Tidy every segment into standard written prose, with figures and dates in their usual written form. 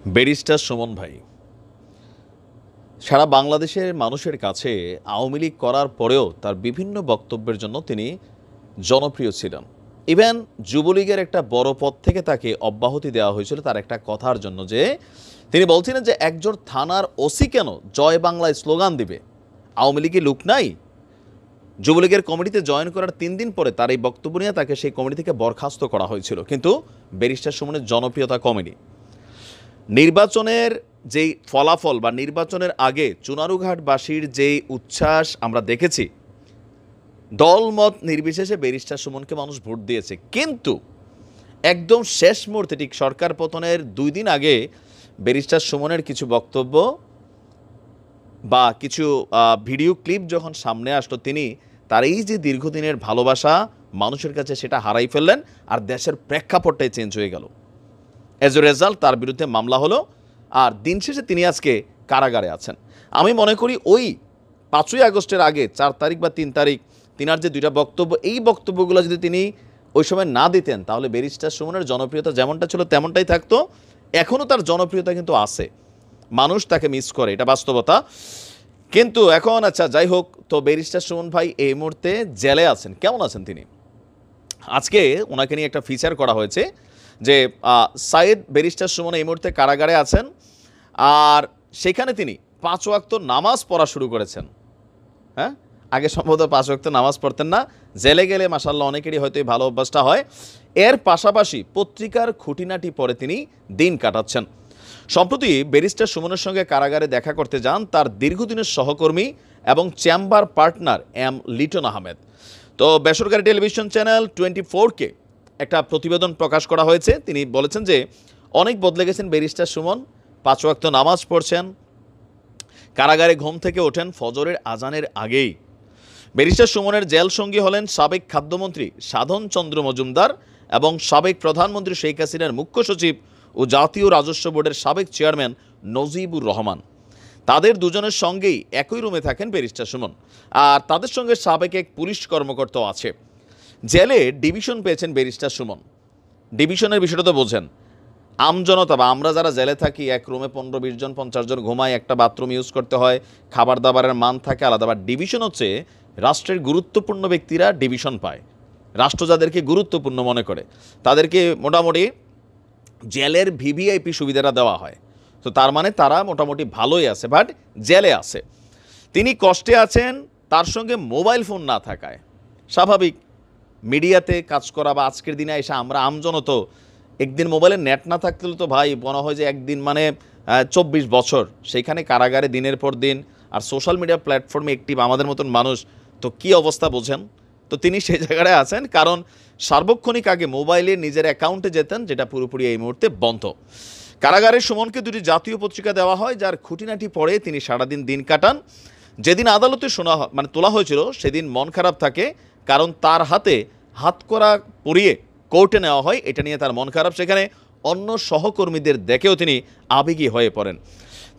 Barrister Suman ভাই সারা বাংলাদেশের মানুষের কাছে আওয়ামী লীগ করার পরেও তার বিভিন্ন বক্তব্যের জন্য তিনি জনপ্রিয় ছিলেন। ইভেন যুবলীগের একটা বড় পদ থেকে তাকে অব্যাহতি দেওয়া হয়েছিল তার একটা কথার জন্য, যে তিনি বলছিলেন যে একজন থানার ওসি কেন জয় বাংলায় স্লোগান দিবে, আওয়ামী লীগের লোক নাই। যুবলীগের কমিটিতে জয়েন করার 3 দিন পরে তার এই বক্তব্য নিয়ে তাকে সেই কমিটি থেকে বরখাস্ত করা হয়েছিল, কিন্তু ব্যারিস্টার সুমনের জনপ্রিয়তা কমেনি। নির্বাচনের যেই ফলাফল বা নির্বাচনের আগে চুনারুঘাটবাসীর যেই উচ্ছ্বাস আমরা দেখেছি, দলমত নির্বিশেষে ব্যারিস্টার সুমনকে মানুষ ভোট দিয়েছে, কিন্তু একদম শেষ মুহূর্তে ঠিক সরকার পতনের 2 দিন আগে ব্যারিস্টার সুমনের কিছু বক্তব্য বা কিছু ভিডিও ক্লিপ যখন সামনে আসলো, তিনি তার এই যে দীর্ঘদিনের ভালোবাসা মানুষের কাছে সেটা হারাই ফেললেন, আর দেশের প্রেক্ষাপটটাই চেঞ্জ হয়ে গেল। অ্যাজ এ রেজাল্ট তার বিরুদ্ধে মামলা হলো, আর দিন শেষে তিনি আজকে কারাগারে আছেন। আমি মনে করি ওই 5ই আগস্টের আগে 4 তারিখ বা 3 তারিখ তিনার যে 2টা বক্তব্য, এই বক্তব্যগুলো যদি তিনি ওই সময় না দিতেন, তাহলে ব্যারিস্টার সুমনের জনপ্রিয়তা যেমনটা ছিল তেমনটাই থাকতো। এখনও তার জনপ্রিয়তা কিন্তু আছে, মানুষ তাকে মিস করে, এটা বাস্তবতা। কিন্তু এখন আচ্ছা যাই হোক, তো ব্যারিস্টার সুমন ভাই এই মুহূর্তে জেলে আছেন। কেমন আছেন তিনি? আজকে ওনাকে নিয়ে একটা ফিচার করা হয়েছে যে সাইদ ব্যারিস্টার সুমন এই মুহূর্তে কারাগারে আছেন, আর সেখানে তিনি 5 ওয়াক্ত নামাজ পড়া শুরু করেছেন। হ্যাঁ, আগে সম্ভবত 5 ওয়াক্ত নামাজ পড়তেন না। জেলে গেলে মাশাআল্লাহ অনেকেরই হয়তো এই ভালো অভ্যাসটা হয়। এর পাশাপাশি পত্রিকার খুঁটিনাটি পরে তিনি দিন কাটাচ্ছেন। সম্প্রতি ব্যারিস্টার সুমনের সঙ্গে কারাগারে দেখা করতে যান তার দীর্ঘদিনের সহকর্মী এবং chamber partner M Liton Ahmed. তো বেসরকারি টেলিভিশন চ্যানেল 24কে একটা প্রতিবেদন প্রকাশ করা হয়েছে। তিনি বলেছেন যে অনেক বদলে গেছেন ব্যারিস্টার সুমন, 5 ওয়াক্ত নামাজ পড়ছেন, কারাগারে ঘুম থেকে ওঠেন ফজরের আজানের আগেই। ব্যারিস্টার সুমনের জেল সঙ্গী হলেন সাবেক খাদ্যমন্ত্রী সাধন চন্দ্র মজুমদার এবং সাবেক প্রধানমন্ত্রী শেখ হাসিনার মুখ্য সচিব ও জাতীয় রাজস্ব বোর্ডের সাবেক চেয়ারম্যান নজিবুর রহমান। তাদের দুজনের সঙ্গেই একই রুমে থাকেন ব্যারিস্টার সুমন, আর তাদের সঙ্গে সাবেক এক পুলিশ কর্মকর্তাও আছে। জেলে ডিভিশন পেয়েছেন ব্যারিস্টার সুমন। ডিভিশনের বিষয়টা তো বোঝেন, আমজনতা বা আমরা যারা জেলে থাকি এক রুমে 15-20 জন 50 জন ঘুমায়, একটা বাথরুম ইউজ করতে হয়, খাবার দাবারের মান থাকে আলাদা। বা ডিভিশন হচ্ছে রাষ্ট্রের গুরুত্বপূর্ণ ব্যক্তিরা ডিভিশন পায়। রাষ্ট্র যাদেরকে গুরুত্বপূর্ণ মনে করে তাদেরকে মোটামুটি জেলের ভিভিআইপি সুবিধাটা দেওয়া হয়। তো তার মানে তারা মোটামুটি ভালোই আছে, বাট জেলে আছে। তিনি কষ্টে আছেন, তার সঙ্গে মোবাইল ফোন না থাকায়। স্বাভাবিক, মিডিয়াতে কাজ করা বা আজকের দিনে এসে আমরা আমজনত একদিন মোবাইলে নেট না থাকলে তো ভাই মনে হয় যে একদিন মানে 24 বছর। সেইখানে কারাগারে দিনের পর দিন, আর সোশ্যাল মিডিয়া প্ল্যাটফর্মে অ্যাক্টিভ আমাদের মতন মানুষ, তো কি অবস্থা বোঝেন। তো তিনি সেই জায়গায় আছেন, কারণ সার্বক্ষণিক আগে মোবাইলে নিজের অ্যাকাউন্টে যেতেন, যেটা পুরোপুরি এই মুহূর্তে বন্ধ। কারাগারের সুমনকে 2টি জাতীয় পত্রিকা দেওয়া হয়, যার খুঁটিনাটি পড়ে তিনি সারাদিন দিন কাটান। যেদিন আদালতে তোলা হয়েছিল সেদিন মন খারাপ থাকে, কারণ তার হাতে হাতকড়া পরিয়ে কোর্টে নেওয়া হয়, এটা নিয়ে তার মন খারাপ। সেখানে অন্য সহকর্মীদের দেখেও তিনি আবেগী হয়ে পড়েন।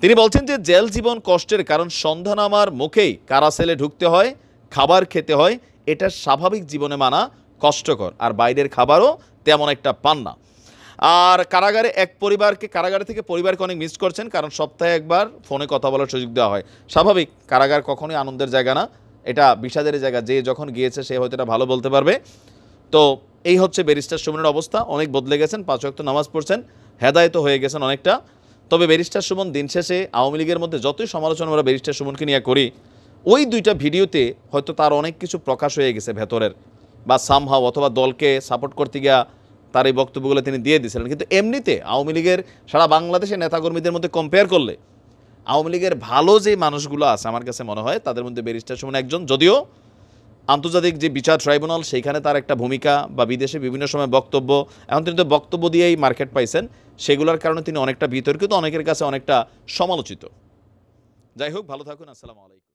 তিনি বলছেন যে জেল জীবন কষ্টের, কারণ সন্ধ্যা নামার মুখেই কারা সেলে ঢুকতে হয়, খাবার খেতে হয়, এটা স্বাভাবিক জীবনে মানা কষ্টকর, আর বাইরের খাবারও তেমন একটা পান না। আর কারাগারে কারাগারে থেকে পরিবারকে অনেক মিস করছেন, কারণ সপ্তাহে একবার ফোনে কথা বলার সুযোগ দেওয়া হয়। স্বাভাবিক, কারাগার কখনোই আনন্দের জায়গা না, এটা বিষাদের জায়গা। যে যখন গিয়েছে সে হয়তো এটা ভালো বলতে পারবে। তো এই হচ্ছে ব্যারিস্টার সুমনের অবস্থা। অনেক বদলে গেছেন, 5 ওয়াক্ত নামাজ পড়ছেন, হেদায়েত হয়ে গেছেন অনেকটা। তবে ব্যারিস্টার সুমন দিন শেষে আওয়ামী লীগের মধ্যে যতই সমালোচনা আমরা ব্যারিস্টার সুমনকে নিয়ে করি, ওই 2টা ভিডিওতে হয়তো তার অনেক কিছু প্রকাশ হয়ে গেছে ভেতরের, বা সামহাও অথবা দলকে সাপোর্ট করতে গিয়া তার এই বক্তব্যগুলো তিনি দিয়ে দিয়েছিলেন। কিন্তু এমনিতে আওয়ামী লীগের সারা বাংলাদেশের নেতাকর্মীদের মধ্যে কম্পেয়ার করলে আওয়ামী লীগের ভালো যে মানুষগুলো আছে আমার কাছে মনে হয় তাদের মধ্যে ব্যারিস্টার সুমন একজন। যদিও আন্তর্জাতিক যে বিচার ট্রাইব্যুনাল সেইখানে তার একটা ভূমিকা, বা বিদেশে বিভিন্ন সময় বক্তব্য, এখন তিনি তো বক্তব্য দিয়েই মার্কেট পাইছেন, সেগুলোর কারণে তিনি অনেকটা বিতর্কিত, অনেকের কাছে অনেকটা সমালোচিত। যাই হোক, ভালো থাকুন। আসসালামু আলাইকুম।